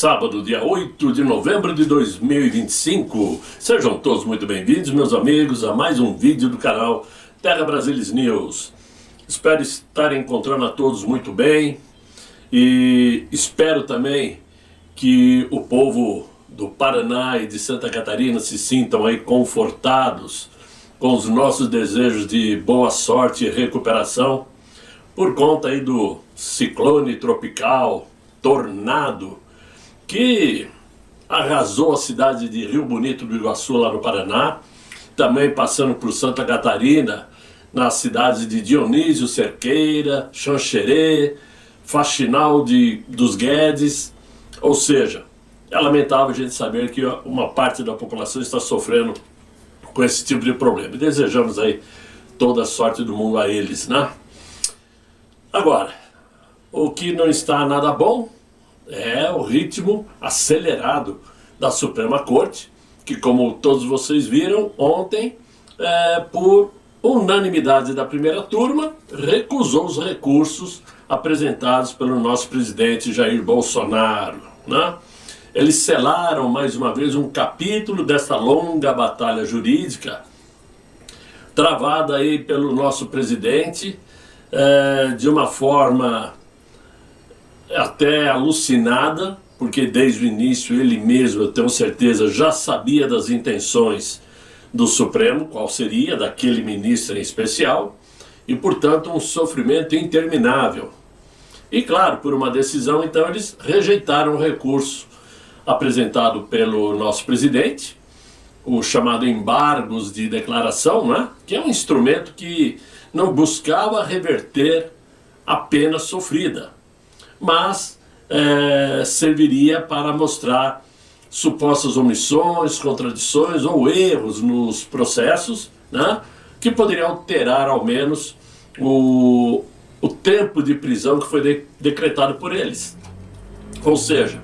sábado, dia 8 de novembro de 2025. Sejam todos muito bem-vindos, meus amigos, a mais um vídeo do canal Terra Brasilis News. Espero estar encontrando a todos muito bem e espero também que o povo do Paraná e de Santa Catarina se sintam aí confortados com os nossos desejos de boa sorte e recuperação por conta aí do ciclone tropical, tornado, que arrasou a cidade de Rio Bonito do Iguaçu, lá no Paraná, também passando por Santa Catarina, nas cidades de Dionísio Cerqueira, Xanxerê, Faxinal dos Guedes. Ou seja, é lamentável a gente saber que uma parte da população está sofrendo com esse tipo de problema. E desejamos aí toda a sorte do mundo a eles, né? Agora, o que não está nada bom é o ritmo acelerado da Suprema Corte, que, como todos vocês viram ontem, por unanimidade da primeira turma, recusou os recursos apresentados pelo nosso presidente Jair Bolsonaro, né? Eles selaram mais uma vez um capítulo dessa longa batalha jurídica travada aí pelo nosso presidente de uma forma até alucinada, porque desde o início ele mesmo, eu tenho certeza, já sabia das intenções do Supremo, qual seria, daquele ministro em especial, e portanto um sofrimento interminável. E claro, por uma decisão, então eles rejeitaram o recurso apresentado pelo nosso presidente, o chamado embargos de declaração, né? Que é um instrumento que não buscava reverter a pena sofrida, mas serviria para mostrar supostas omissões, contradições ou erros nos processos, né, que poderiam alterar ao menos o tempo de prisão que foi decretado por eles. Ou seja,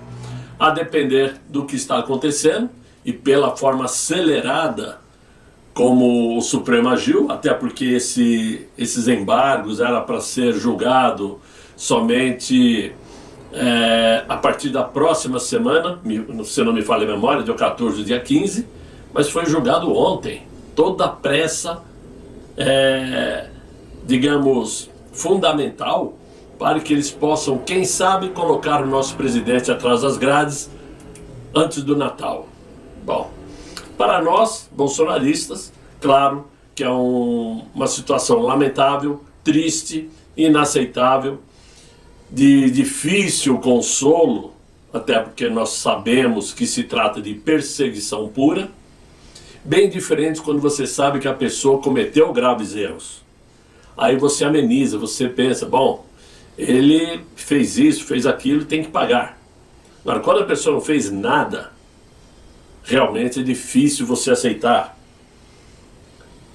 a depender do que está acontecendo e pela forma acelerada como o Supremo agiu, até porque esses embargos era para ser julgado somente a partir da próxima semana, se não me falha a memória, dia 14, dia 15, mas foi julgado ontem. Toda a pressa, digamos, fundamental para que eles possam, quem sabe, colocar o nosso presidente atrás das grades antes do Natal. Bom, para nós, bolsonaristas, claro que é uma situação lamentável, triste, inaceitável, de difícil consolo, até porque nós sabemos que se trata de perseguição pura, bem diferente quando você sabe que a pessoa cometeu graves erros. Aí você ameniza, você pensa, bom, ele fez isso, fez aquilo, tem que pagar. Agora, quando a pessoa não fez nada, realmente é difícil você aceitar.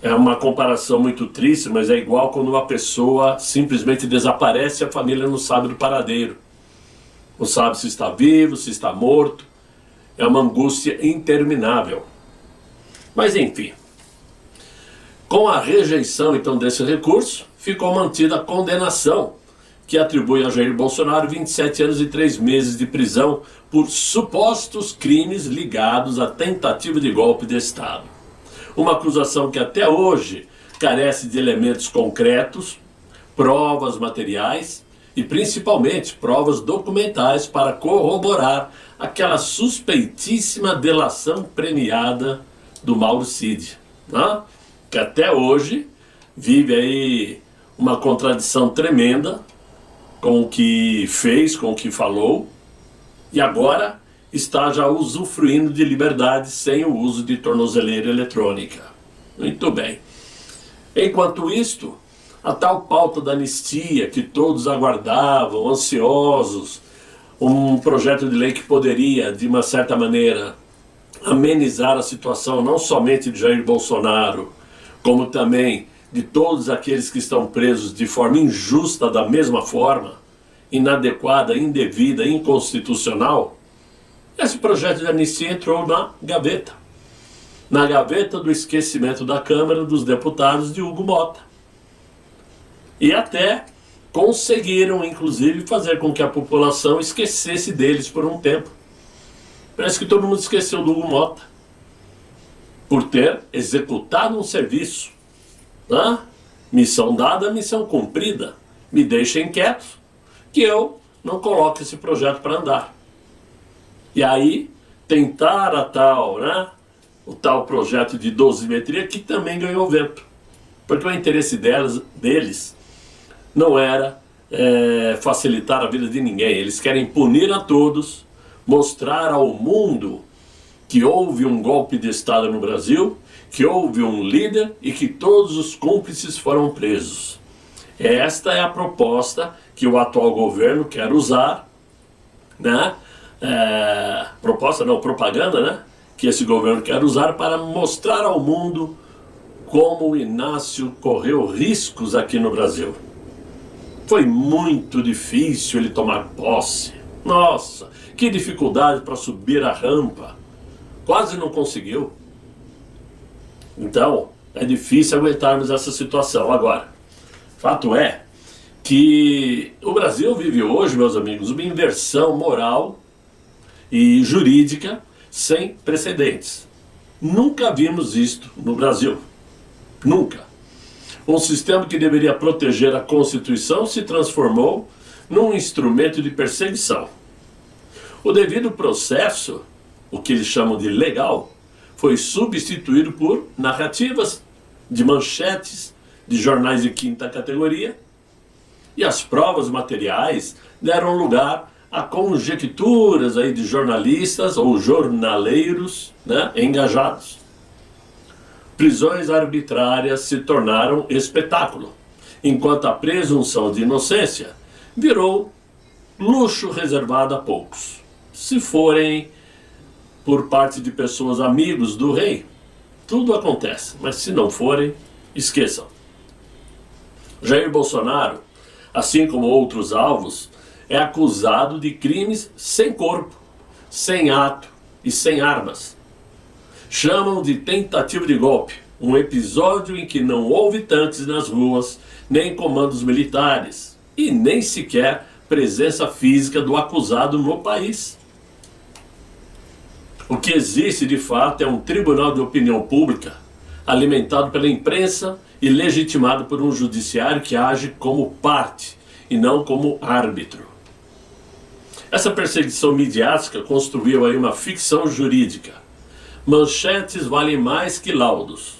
É uma comparação muito triste, mas é igual quando uma pessoa simplesmente desaparece e a família não sabe do paradeiro. Não sabe se está vivo, se está morto. É uma angústia interminável. Mas enfim, com a rejeição então desse recurso, ficou mantida a condenação que atribui a Jair Bolsonaro 27 anos e 3 meses de prisão por supostos crimes ligados à tentativa de golpe de Estado. Uma acusação que até hoje carece de elementos concretos, provas materiais e principalmente provas documentais para corroborar aquela suspeitíssima delação premiada do Mauro Cid, né? Que até hoje vive aí uma contradição tremenda com o que fez, com o que falou, e agora está já usufruindo de liberdade sem o uso de tornozeleira eletrônica. Muito bem. Enquanto isto, a tal pauta da anistia que todos aguardavam, ansiosos, um projeto de lei que poderia, de uma certa maneira, amenizar a situação não somente de Jair Bolsonaro, como também de todos aqueles que estão presos de forma injusta, da mesma forma, inadequada, indevida, inconstitucional. Esse projeto de anistia entrou na gaveta do esquecimento da Câmara dos Deputados de Hugo Mota. E até conseguiram, inclusive, fazer com que a população esquecesse deles por um tempo. Parece que todo mundo esqueceu do Hugo Mota por ter executado um serviço. Né? Missão dada, missão cumprida. Me deixem quieto, que eu não coloco esse projeto para andar. E aí, tentar o tal projeto de dosimetria, que também ganhou vento. Porque o interesse deles não era facilitar a vida de ninguém. Eles querem punir a todos, mostrar ao mundo que houve um golpe de Estado no Brasil, que houve um líder e que todos os cúmplices foram presos. Esta é a proposta que o atual governo quer usar, né? Propaganda, né? Que esse governo quer usar para mostrar ao mundo como o Inácio correu riscos aqui no Brasil. Foi muito difícil ele tomar posse. Nossa, que dificuldade para subir a rampa. Quase não conseguiu. Então, é difícil aguentarmos essa situação. Agora, fato é que o Brasil vive hoje, meus amigos, uma inversão moral e jurídica sem precedentes. Nunca vimos isto no Brasil. Nunca. Um sistema que deveria proteger a Constituição se transformou num instrumento de perseguição. O devido processo, o que eles chamam de legal, foi substituído por narrativas de manchetes de jornais de quinta categoria, e as provas materiais deram lugar a conjecturas aí de jornalistas ou jornaleiros, né, engajados. Prisões arbitrárias se tornaram espetáculo, enquanto a presunção de inocência virou luxo reservado a poucos. Se forem por parte de pessoas amigos do rei, tudo acontece, mas se não forem, esqueçam. Jair Bolsonaro, assim como outros alvos, é acusado de crimes sem corpo, sem ato e sem armas. Chamam de tentativa de golpe, um episódio em que não houve tanques nas ruas, nem comandos militares, e nem sequer presença física do acusado no país. O que existe de fato é um tribunal de opinião pública, alimentado pela imprensa e legitimado por um judiciário que age como parte e não como árbitro. Essa perseguição midiática construiu aí uma ficção jurídica. Manchetes valem mais que laudos.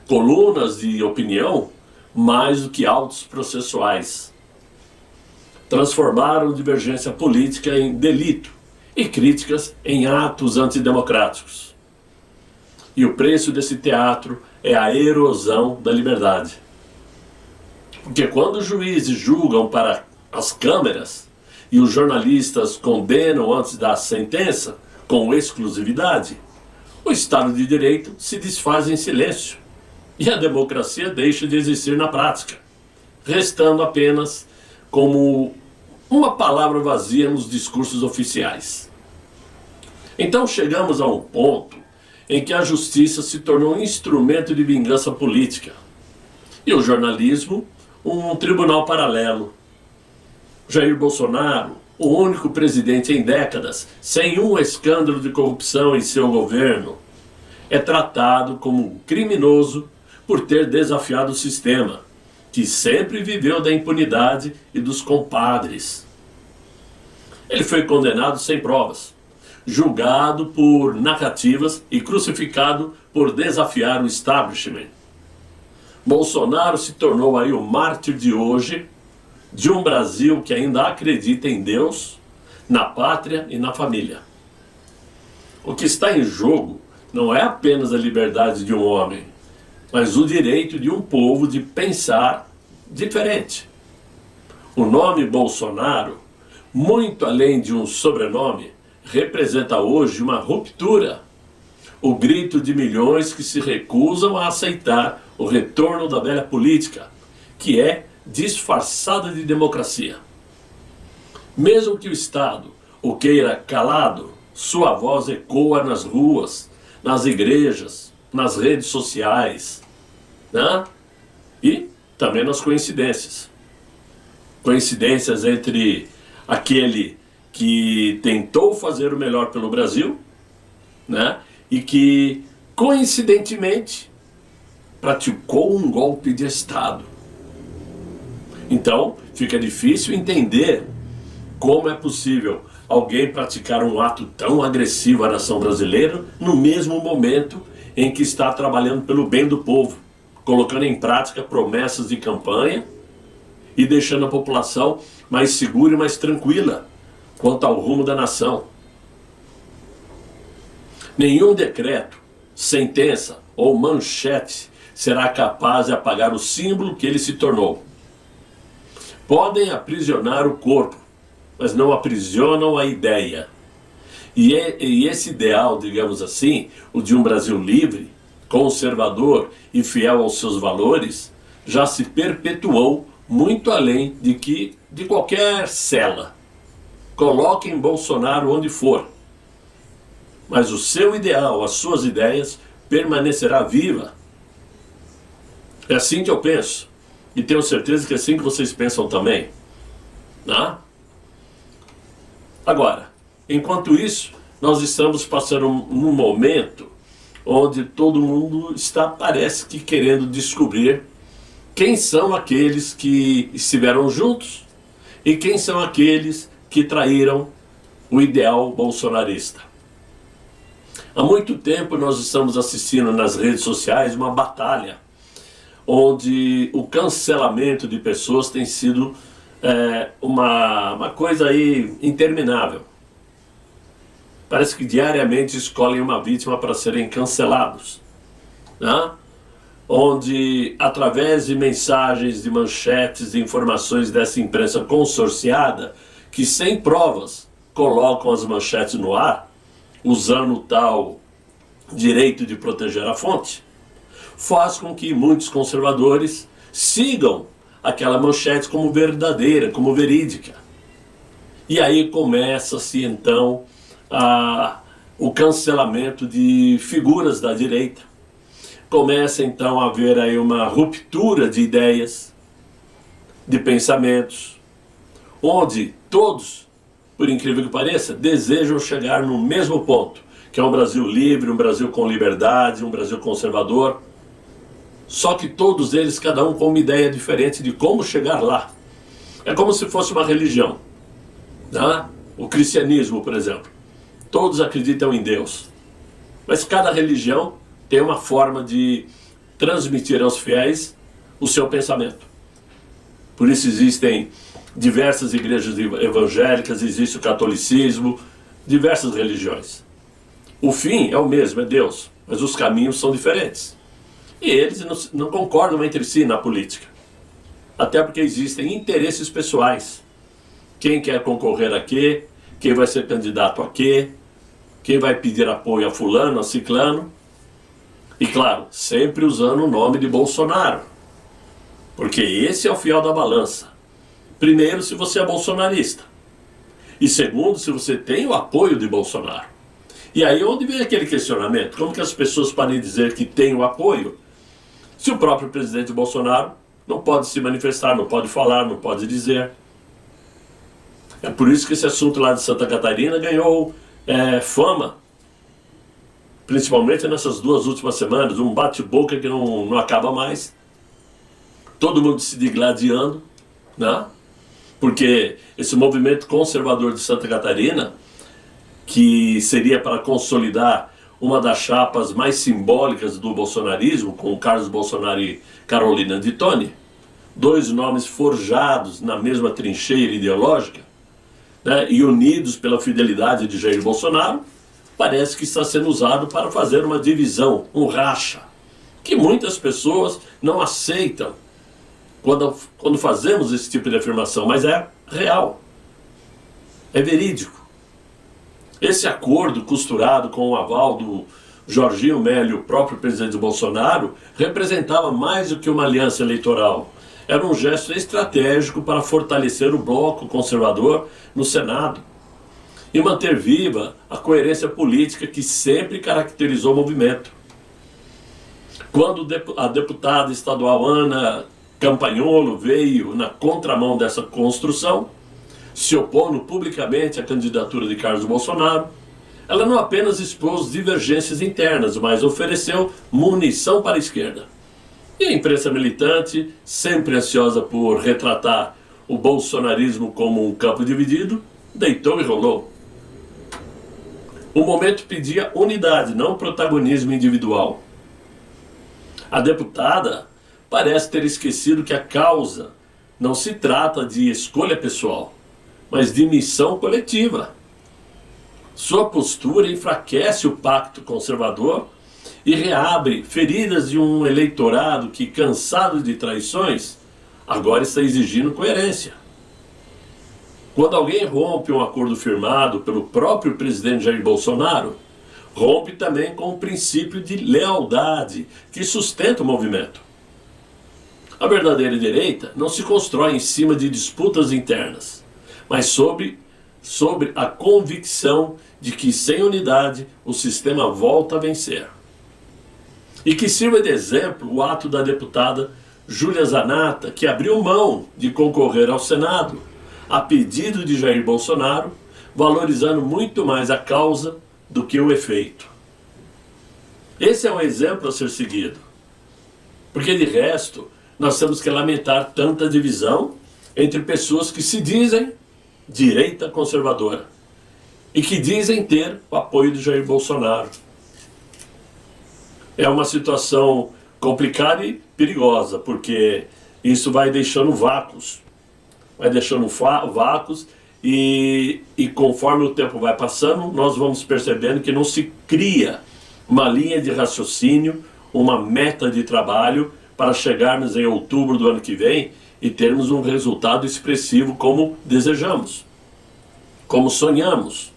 Colunas de opinião mais do que autos processuais. Transformaram divergência política em delito e críticas em atos antidemocráticos. E o preço desse teatro é a erosão da liberdade. Porque quando os juízes julgam para as câmeras e os jornalistas condenam antes da sentença com exclusividade, o Estado de Direito se desfaz em silêncio e a democracia deixa de existir na prática, restando apenas como uma palavra vazia nos discursos oficiais. Então chegamos a um ponto em que a justiça se tornou um instrumento de vingança política e o jornalismo um tribunal paralelo. Jair Bolsonaro, o único presidente em décadas sem um escândalo de corrupção em seu governo, é tratado como um criminoso por ter desafiado o sistema, que sempre viveu da impunidade e dos compadres. Ele foi condenado sem provas, julgado por narrativas e crucificado por desafiar o establishment. Bolsonaro se tornou aí o mártir de hoje de um Brasil que ainda acredita em Deus, na pátria e na família. O que está em jogo não é apenas a liberdade de um homem, mas o direito de um povo de pensar diferente. O nome Bolsonaro, muito além de um sobrenome, representa hoje uma ruptura. O grito de milhões que se recusam a aceitar o retorno da velha política, que é disfarçada de democracia. Mesmo que o Estado o queira calado, sua voz ecoa nas ruas, nas igrejas, nas redes sociais, né? E também nas coincidências. Coincidências entre aquele que tentou fazer o melhor pelo Brasil né? E que, coincidentemente, praticou um golpe de Estado. Então, fica difícil entender como é possível alguém praticar um ato tão agressivo à nação brasileira no mesmo momento em que está trabalhando pelo bem do povo, colocando em prática promessas de campanha e deixando a população mais segura e mais tranquila quanto ao rumo da nação. Nenhum decreto, sentença ou manchete será capaz de apagar o símbolo que ele se tornou. Podem aprisionar o corpo, mas não aprisionam a ideia. E esse ideal, digamos assim, o de um Brasil livre, conservador e fiel aos seus valores, já se perpetuou muito além de qualquer cela. Coloquem Bolsonaro onde for, mas o seu ideal, as suas ideias, permanecerá viva. É assim que eu penso, e tenho certeza que é assim que vocês pensam também, né? Agora, enquanto isso, nós estamos passando num momento onde todo mundo está, parece que, querendo descobrir quem são aqueles que estiveram juntos e quem são aqueles que traíram o ideal bolsonarista. Há muito tempo nós estamos assistindo nas redes sociais uma batalha onde o cancelamento de pessoas tem sido uma coisa aí interminável. Parece que diariamente escolhem uma vítima para serem cancelados, né? Onde, através de mensagens, de manchetes, de informações dessa imprensa consorciada, que sem provas colocam as manchetes no ar, usando o tal direito de proteger a fonte, faz com que muitos conservadores sigam aquela manchete como verdadeira, como verídica. E aí começa-se então o cancelamento de figuras da direita. Começa então a haver aí uma ruptura de ideias, de pensamentos, onde todos, por incrível que pareça, desejam chegar no mesmo ponto, que é um Brasil livre, um Brasil com liberdade, um Brasil conservador. Só que todos eles, cada um com uma ideia diferente de como chegar lá. É como se fosse uma religião, né? O cristianismo, por exemplo. Todos acreditam em Deus, mas cada religião tem uma forma de transmitir aos fiéis o seu pensamento. Por isso existem diversas igrejas evangélicas, existe o catolicismo, diversas religiões. O fim é o mesmo, é Deus, mas os caminhos são diferentes. E eles não concordam entre si na política. Até porque existem interesses pessoais. Quem quer concorrer a quê? Quem vai ser candidato a quê? Quem vai pedir apoio a fulano, a ciclano? E claro, sempre usando o nome de Bolsonaro. Porque esse é o fiel da balança. Primeiro, se você é bolsonarista. E segundo, se você tem o apoio de Bolsonaro. E aí onde vem aquele questionamento? Como que as pessoas podem dizer que tem o apoio se o próprio presidente Bolsonaro não pode se manifestar, não pode falar, não pode dizer? É por isso que esse assunto lá de Santa Catarina ganhou fama, principalmente nessas 2 últimas semanas, um bate-boca que não acaba mais, todo mundo se digladiando, né? Porque esse movimento conservador de Santa Catarina, que seria para consolidar uma das chapas mais simbólicas do bolsonarismo, com Carlos Bolsonaro e Carolina de Tone, 2 nomes forjados na mesma trincheira ideológica, né, e unidos pela fidelidade de Jair Bolsonaro, parece que está sendo usado para fazer uma divisão, um racha, que muitas pessoas não aceitam quando fazemos esse tipo de afirmação, mas é real, é verídico. Esse acordo costurado com o aval do Jorginho Melo, o próprio presidente Bolsonaro, representava mais do que uma aliança eleitoral. Era um gesto estratégico para fortalecer o bloco conservador no Senado e manter viva a coerência política que sempre caracterizou o movimento. Quando a deputada estadual Ana Campagnolo veio na contramão dessa construção, se opondo publicamente à candidatura de Carlos Bolsonaro, ela não apenas expôs divergências internas, mas ofereceu munição para a esquerda. E a imprensa militante, sempre ansiosa por retratar o bolsonarismo como um campo dividido, deitou e rolou. O momento pedia unidade, não protagonismo individual. A deputada parece ter esquecido que a causa não se trata de escolha pessoal, mas de missão coletiva. Sua postura enfraquece o pacto conservador e reabre feridas de um eleitorado que, cansado de traições, agora está exigindo coerência. Quando alguém rompe um acordo firmado pelo próprio presidente Jair Bolsonaro, rompe também com o princípio de lealdade que sustenta o movimento. A verdadeira direita não se constrói em cima de disputas internas, mas sobre a convicção de que sem unidade o sistema volta a vencer. E que sirva de exemplo o ato da deputada Júlia Zanatta, que abriu mão de concorrer ao Senado a pedido de Jair Bolsonaro, valorizando muito mais a causa do que o efeito. Esse é um exemplo a ser seguido, porque de resto nós temos que lamentar tanta divisão entre pessoas que se dizem direita conservadora e que dizem ter o apoio de Jair Bolsonaro. É uma situação complicada e perigosa, porque isso vai deixando vácuos. E conforme o tempo vai passando, nós vamos percebendo que não se cria uma linha de raciocínio, uma meta de trabalho para chegarmos em outubro do ano que vem e termos um resultado expressivo como desejamos, como sonhamos.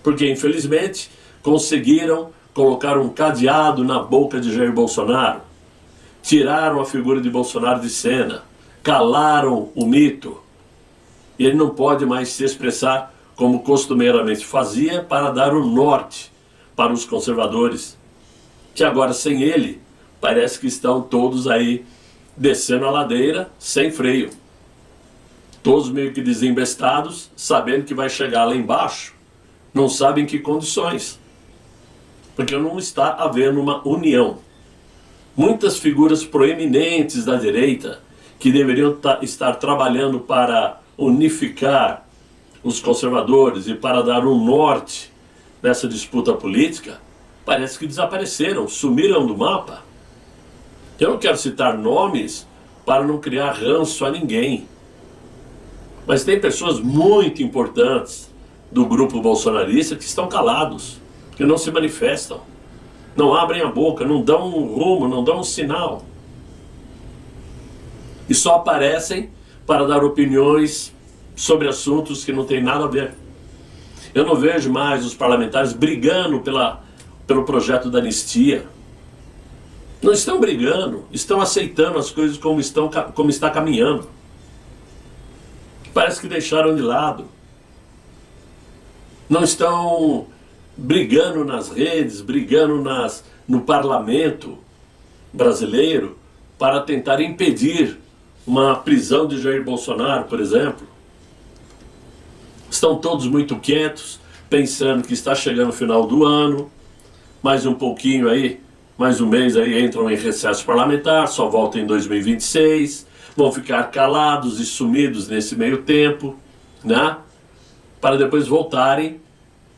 Porque, infelizmente, conseguiram colocar um cadeado na boca de Jair Bolsonaro, tiraram a figura de Bolsonaro de cena, calaram o mito, e ele não pode mais se expressar como costumeiramente fazia para dar o norte para os conservadores, que agora sem ele parece que estão todos aí descendo a ladeira sem freio, todos meio que desembestados, sabendo que vai chegar lá embaixo, não sabem que condições, porque não está havendo uma união. Muitas figuras proeminentes da direita que deveriam estar trabalhando para unificar os conservadores e para dar um norte nessa disputa política, parece que desapareceram, sumiram do mapa. Eu não quero citar nomes para não criar ranço a ninguém, mas tem pessoas muito importantes do grupo bolsonarista que estão calados, que não se manifestam, não abrem a boca, não dão um rumo, não dão um sinal. E só aparecem para dar opiniões sobre assuntos que não tem nada a ver. Eu não vejo mais os parlamentares brigando pelo projeto da anistia. Não estão brigando, estão aceitando as coisas como está caminhando. Parece que deixaram de lado. Não estão brigando nas redes, brigando no parlamento brasileiro para tentar impedir uma prisão de Jair Bolsonaro, por exemplo. Estão todos muito quietos, pensando que está chegando o final do ano, mais um pouquinho aí, mais um mês aí entram em recesso parlamentar, só voltam em 2026, vão ficar calados e sumidos nesse meio tempo, né? Para depois voltarem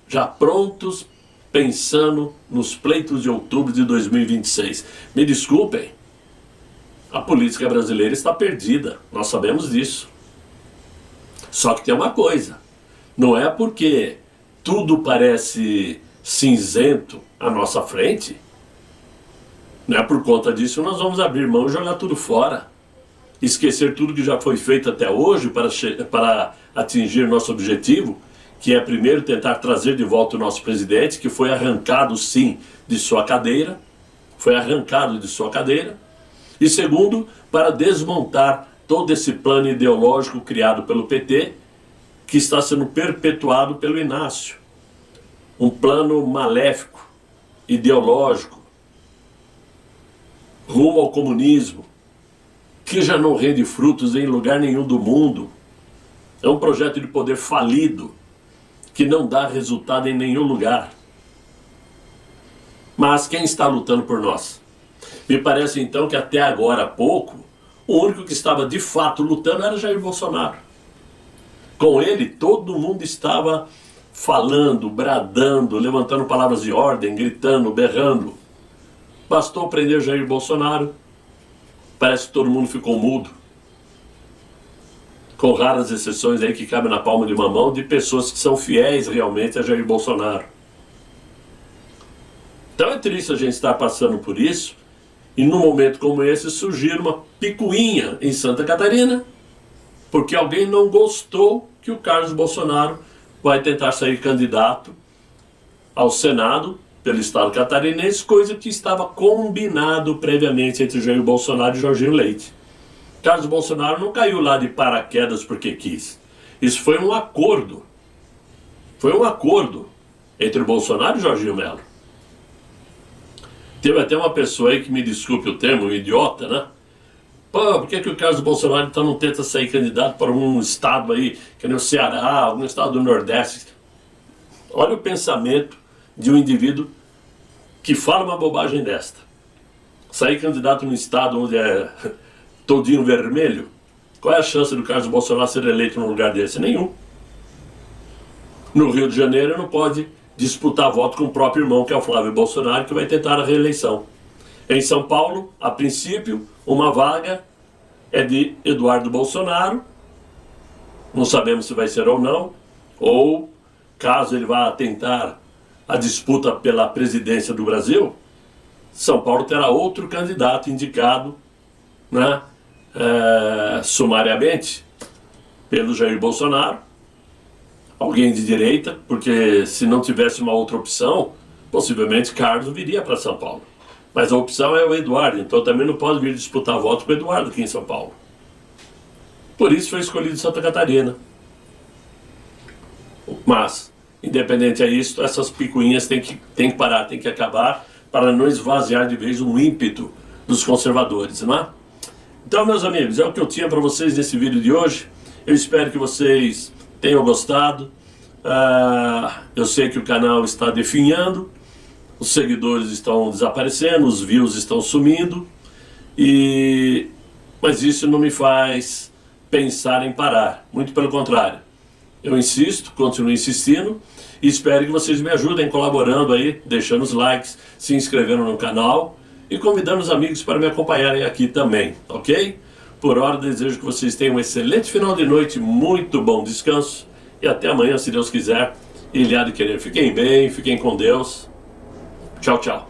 já prontos, pensando nos pleitos de outubro de 2026. Me desculpem, a política brasileira está perdida, nós sabemos disso. Só que tem uma coisa, não é porque tudo parece cinzento à nossa frente, não é por conta disso nós vamos abrir mão e jogar tudo fora, esquecer tudo que já foi feito até hoje para atingir nosso objetivo, que é primeiro tentar trazer de volta o nosso presidente, que foi arrancado sim de sua cadeira, e segundo, para desmontar todo esse plano ideológico criado pelo PT, que está sendo perpetuado pelo Inácio. Um plano maléfico, ideológico, rumo ao comunismo, que já não rende frutos em lugar nenhum do mundo. É um projeto de poder falido, que não dá resultado em nenhum lugar. Mas quem está lutando por nós? Me parece então que até agora há pouco, o único que estava de fato lutando era Jair Bolsonaro. Com ele, todo mundo estava falando, bradando, levantando palavras de ordem, gritando, berrando. Bastou prender Jair Bolsonaro, parece que todo mundo ficou mudo. Com raras exceções aí que cabem na palma de uma mão, de pessoas que são fiéis realmente a Jair Bolsonaro. Então é triste a gente estar passando por isso, e num momento como esse surgir uma picuinha em Santa Catarina, porque alguém não gostou que o Carlos Bolsonaro vai tentar sair candidato ao Senado pelo estado catarinense, coisa que estava combinado previamente entre Jair Bolsonaro e Jorginho Leite. Carlos Bolsonaro não caiu lá de paraquedas porque quis. Isso foi um acordo. Foi um acordo entre Bolsonaro e Jorginho Melo. Teve até uma pessoa aí que, me desculpe o termo, um idiota, né? Pô, por que o Carlos Bolsonaro então não tenta sair candidato para um estado aí, que nem o Ceará, algum estado do Nordeste? Olha o pensamento de um indivíduo que fala uma bobagem desta. Sair candidato num estado onde é todinho vermelho, qual é a chance do Carlos Bolsonaro ser eleito num lugar desse? Nenhum. No Rio de Janeiro não pode disputar voto com o próprio irmão, que é o Flávio Bolsonaro, que vai tentar a reeleição. Em São Paulo, a princípio, uma vaga é de Eduardo Bolsonaro, não sabemos se vai ser ou não, ou caso ele vá tentar a disputa pela presidência do Brasil, São Paulo terá outro candidato indicado, né, sumariamente pelo Jair Bolsonaro, alguém de direita, porque se não tivesse uma outra opção, possivelmente Carlos viria para São Paulo. Mas a opção é o Eduardo, então também não pode vir disputar voto com o Eduardo aqui em São Paulo. Por isso foi escolhido Santa Catarina. Mas, independente disso, essas picuinhas têm que parar, têm que acabar, para não esvaziar de vez um ímpeto dos conservadores, não é? Então, meus amigos, é o que eu tinha para vocês nesse vídeo de hoje. Eu espero que vocês tenham gostado. Eu sei que o canal está definhando, os seguidores estão desaparecendo, os views estão sumindo, mas isso não me faz pensar em parar, muito pelo contrário. Eu insisto, continuo insistindo, e espero que vocês me ajudem colaborando aí, deixando os likes, se inscrevendo no canal e convidando os amigos para me acompanharem aqui também, ok? Por hora, desejo que vocês tenham um excelente final de noite, muito bom descanso, e até amanhã, se Deus quiser, e Ele há de querer. Fiquem bem, fiquem com Deus. Tchau, tchau.